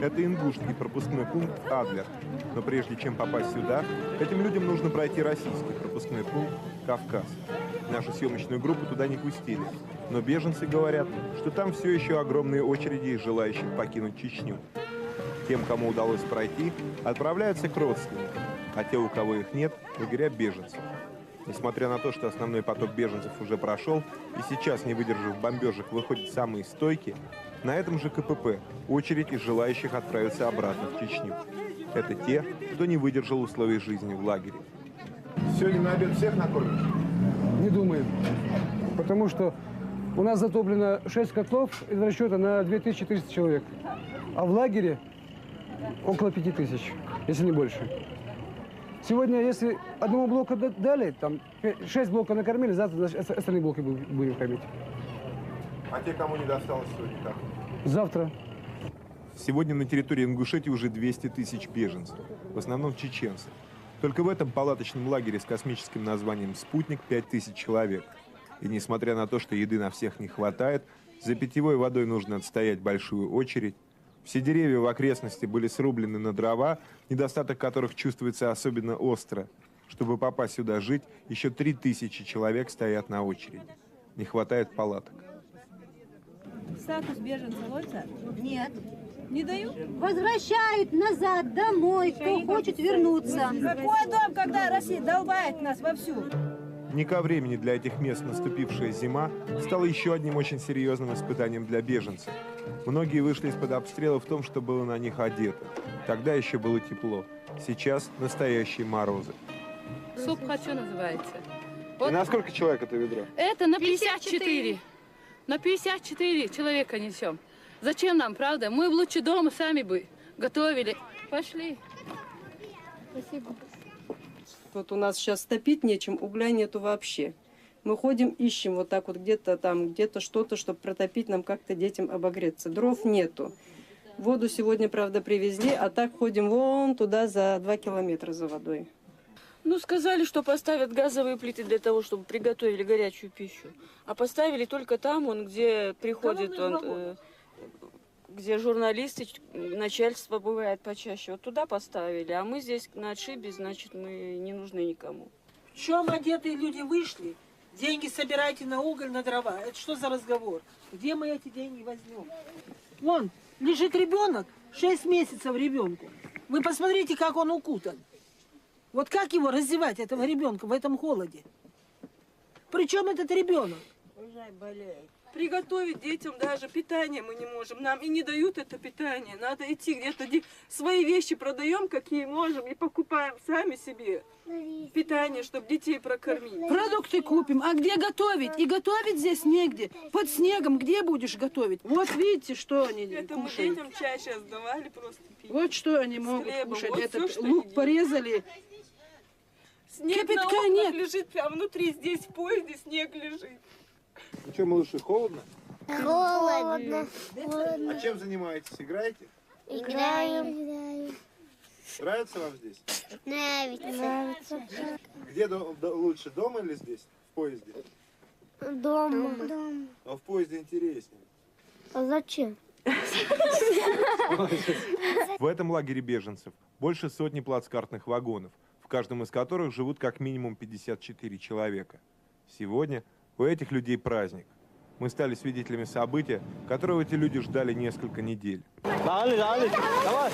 Это ингушский пропускной пункт Адлер. Но прежде чем попасть сюда, этим людям нужно пройти российский пропускной пункт Кавказ. Нашу съемочную группу туда не пустили. Но беженцы говорят, что там все еще огромные очереди из желающих покинуть Чечню. Тем, кому удалось пройти, отправляются к родственникам, а те, у кого их нет, в лагеря беженцев. Несмотря на то, что основной поток беженцев уже прошел, и сейчас, не выдержав бомбежек, выходят самые стойкие, на этом же КПП очередь из желающих отправиться обратно в Чечню. Это те, кто не выдержал условий жизни в лагере. Сегодня на обед всех накормишь? Не думаю. Потому что у нас затоплено 6 котлов из расчета на 2300 человек. А в лагере около 5000, если не больше. Сегодня, если одному блоку дали, там 6 блоков накормили, завтра остальные блоки будем кормить. А те, кому не досталось сегодня, как? Завтра. Сегодня на территории Ингушетии уже 200 тысяч беженцев, в основном чеченцы. Только в этом палаточном лагере с космическим названием «Спутник» 5000 человек. И несмотря на то, что еды на всех не хватает, за питьевой водой нужно отстоять большую очередь. Все деревья в окрестности были срублены на дрова, недостаток которых чувствуется особенно остро. Чтобы попасть сюда жить, еще 3000 человек стоят на очереди. Не хватает палаток. Статус беженца ловится? Нет. Не дают? Возвращают назад, домой, кто хочет вернуться. Какой дом, когда Россия долбает нас вовсю? Не ко времени для этих мест наступившая зима стала еще одним очень серьезным испытанием для беженцев. Многие вышли из-под обстрела в том, что было на них одето. Тогда еще было тепло. Сейчас настоящие морозы. Суп хочу называется. Вот. И на сколько человек это ведро? Это на 54. На 54 человека несем. Зачем нам, правда? Мы лучше дома сами бы готовили. Пошли. Спасибо. Вот у нас сейчас топить нечем, угля нету вообще. Мы ходим, ищем вот так вот где-то там, где-то что-то, чтобы протопить нам как-то детям обогреться. Дров нету. Воду сегодня, правда, привезли, а так ходим вон туда за 2 километра за водой. Ну, сказали, что поставят газовые плиты для того, чтобы приготовили горячую пищу. А поставили только там, где приходит, где журналисты, начальство бывает почаще. Вот туда поставили, а мы здесь на отшибе, значит, мы не нужны никому. В чем одетые люди вышли? Деньги собирайте на уголь, на дрова. Это что за разговор? Где мы эти деньги возьмем? Вон, лежит ребенок, 6 месяцев ребенку. Вы посмотрите, как он укутан. Вот как его раздевать, этого ребенка, в этом холоде? Причем этот ребенок? Уже болеет. Приготовить детям даже питание мы не можем. Нам и не дают это питание. Надо идти где-то, свои вещи продаем, какие можем, и покупаем сами себе питание, чтобы детей прокормить. Продукты купим. А где готовить? И готовить здесь негде. Под снегом где будешь готовить? Вот видите, что они это кушают. Мы детям чай сейчас давали, просто пить. Вот что они могут хлебом. кушать. Вот Этот все, лук порезали. Снег Кипятка на окнах нет. лежит, прямо внутри, здесь в поезде снег лежит. Ну что, малыши, холодно? Холодно. А чем занимаетесь? Играете? Играем. Нравится вам здесь? Нравится. Где лучше, дома или здесь? В поезде? Дома. А в поезде интереснее. А зачем? В этом лагере беженцев больше сотни плацкартных вагонов, в каждом из которых живут как минимум 54 человека. Сегодня у этих людей праздник. Мы стали свидетелями события, которого эти люди ждали несколько недель. Давай!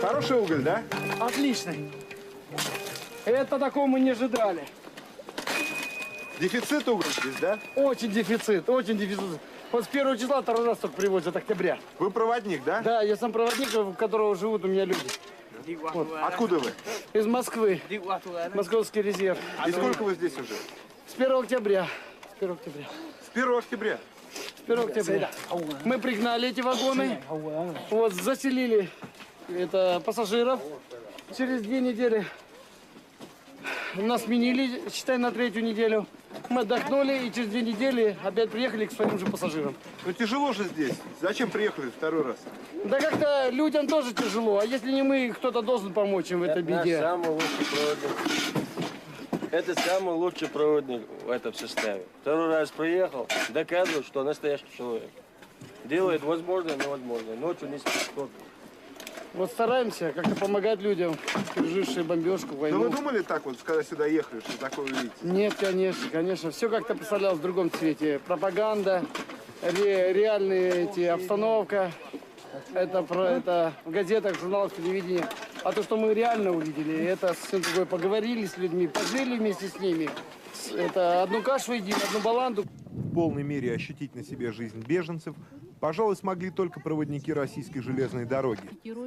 Хороший уголь, да? Отличный. Это такого мы не ожидали. Дефицит угля здесь, да? Очень дефицит, очень дефицит. Вот с 1 числа второй раз только привозят, октября. Вы проводник, да? Да, я сам проводник, в которого живут у меня люди. Вот. Откуда вы? Из Москвы. Московский резерв. И сколько вы здесь уже? С 1 октября. С 1 октября. С 1 октября. С 1 октября. Мы пригнали эти вагоны, вот, заселили это, пассажиров. Через 2 недели нас сменили, считай, на 3-ю неделю. Мы отдохнули и через 2 недели опять приехали к своим же пассажирам. Ну тяжело же здесь. Зачем приехали второй раз? Да как-то людям тоже тяжело, а если не мы, кто-то должен помочь им в этой беде. Это самый лучший проводник. Это самый лучший проводник в этом составе. Второй раз приехал, доказывает, что настоящий человек. Делает возможное невозможное. Ночью не спит. Вот стараемся как-то помогать людям, пережившие бомбежку, войну. Ну вы думали так вот, когда сюда ехали, что такое увидите? Нет, конечно. Все как-то представлялось в другом цвете. Пропаганда, реальные эти обстановка. Это в газетах, в журналах, телевидении. А то, что мы реально увидели, это совсем другое. Поговорили с людьми, пожили вместе с ними. Это одну кашу едим, одну баланду. В полной мере ощутить на себе жизнь беженцев, пожалуй, смогли только проводники российской железной дороги.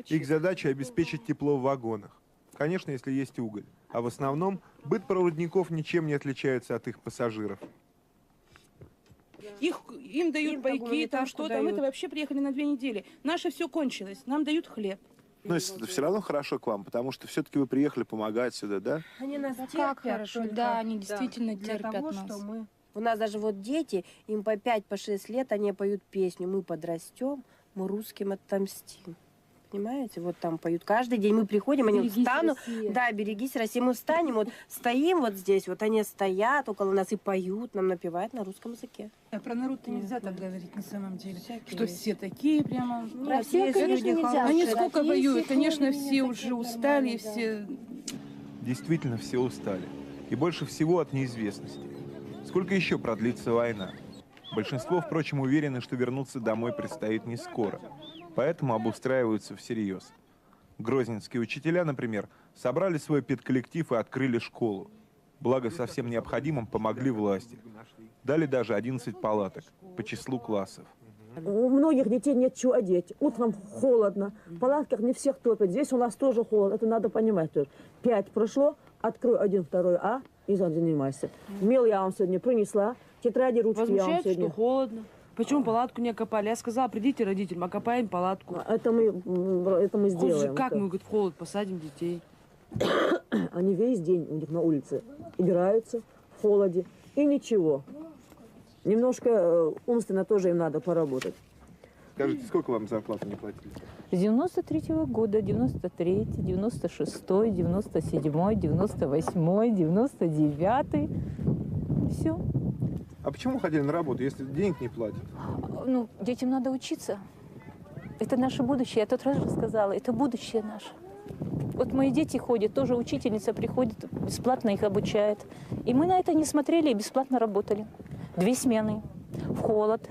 Их задача – обеспечить тепло в вагонах. Конечно, если есть уголь. А в основном быт проводников ничем не отличается от их пассажиров. Им дают пайки, там что-то. Мы-то вообще приехали на 2 недели. Наше все кончилось. Нам дают хлеб. Но это все равно хорошо к вам, потому что все-таки вы приехали помогать сюда, да? Они нас Как хорошо, да, они действительно терпят того, нас. что мы... У нас даже вот дети, им по 5-6 лет, они поют песню. Мы подрастем, мы русским отомстим. Понимаете? Вот там поют каждый день. Мы приходим, они вот встанут. Да, берегись, Россия. Мы встанем, вот стоим вот здесь, вот они стоят около нас и поют, нам напевают на русском языке. А про народ-то нельзя так говорить на самом деле. Что все такие прямо... Про всех, конечно, нельзя. Они сколько воюют, конечно, все уже устали, все... Действительно, все устали. И больше всего от неизвестности. Сколько еще продлится война? Большинство, впрочем, уверены, что вернуться домой предстоит не скоро. Поэтому обустраиваются всерьез. Грозненские учителя, например, собрали свой педколлектив и открыли школу. Благо, со всем необходимым помогли власти. Дали даже 11 палаток по числу классов. У многих детей нет чего одеть. Утром холодно. В палатках не всех топят. Здесь у нас тоже холодно. Это надо понимать тоже. 5 прошло. Открой 1, 2, А и занимайся. Мел я вам сегодня принесла. Тетради, ручки я вам сегодня. Что холодно. Почему палатку не окопали? Я сказала, придите родителям, окопаем палатку. Это мы сделаем. Как мы, говорит, в холод посадим детей? Они весь день у них на улице играются в холоде. И ничего. Немножко умственно тоже им надо поработать. Скажите, сколько вам зарплату не платили? С 93-го года, 93-й, 96-й, 97-й, 98-й, 99-й. Все. А почему ходили на работу, если денег не платят? Ну, детям надо учиться. Это наше будущее. Я тот раз рассказала. Это будущее наше. Вот мои дети ходят, тоже учительница приходит, бесплатно их обучает. И мы на это не смотрели и бесплатно работали. 2 смены. В холод.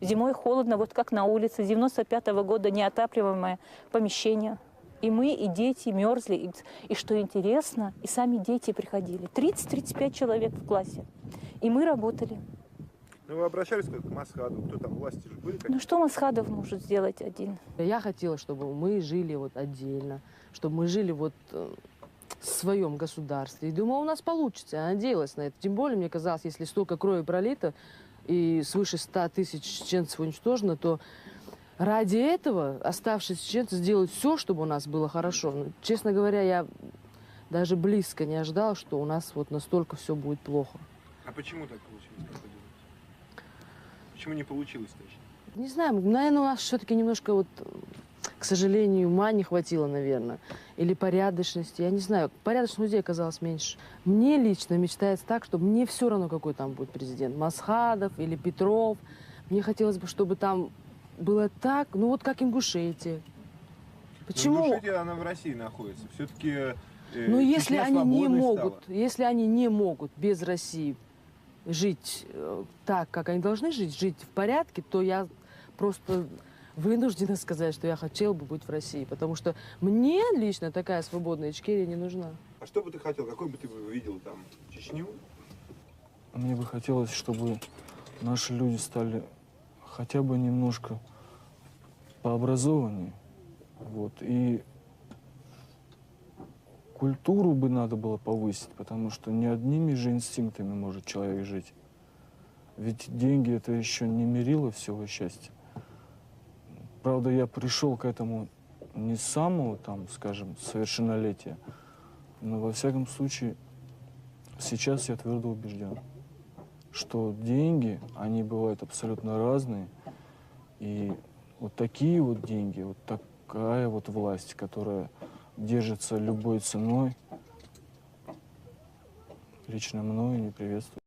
Зимой холодно, вот как на улице. С 95-го года неотапливаемое помещение. И мы, и дети мерзли. И что интересно, и сами дети приходили. 30-35 человек в классе. И мы работали. Ну, вы обращались к Масхаду, кто там, власти же были? Ну, что Масхадов может сделать один? Я хотела, чтобы мы жили вот отдельно, чтобы мы жили вот в своем государстве. И думала, у нас получится. Я надеялась на это. Тем более, мне казалось, если столько крови пролито и свыше 100 тысяч чеченцев уничтожено, то ради этого оставшиеся чеченцы сделают все, чтобы у нас было хорошо. Но, честно говоря, я даже близко не ожидала, что у нас вот настолько все будет плохо. А почему так получилось, как вы думаете? Почему не получилось точно? Не знаю, наверное, у нас все-таки немножко вот, к сожалению, ума не хватило, наверное. Или порядочности. Я не знаю, порядочных людей оказалось меньше. Мне лично мечтается так, чтобы мне все равно, какой там будет президент. Масхадов или Петров. Мне хотелось бы, чтобы там было так, ну вот как Ингушетия. Почему? Ингушетия, она в России находится. Все-таки ну, если они не могут без России жить так, как они должны жить в порядке, то я просто вынуждена сказать, что я хотела бы быть в России, потому что мне лично такая свободная Ичкерия не нужна. А что бы ты хотел? Какой бы ты видел там? Чечню? Мне бы хотелось, чтобы наши люди стали хотя бы немножко пообразованнее. Вот. И культуру бы надо было повысить, потому что не одними же инстинктами может человек жить. Ведь деньги это еще не мерило всего счастья. Правда, я пришел к этому не с самого, там, скажем, совершеннолетия, но во всяком случае сейчас я твердо убежден, что деньги, они бывают абсолютно разные, и вот такие вот деньги, вот такая вот власть, которая держится любой ценой, лично мною не приветствую.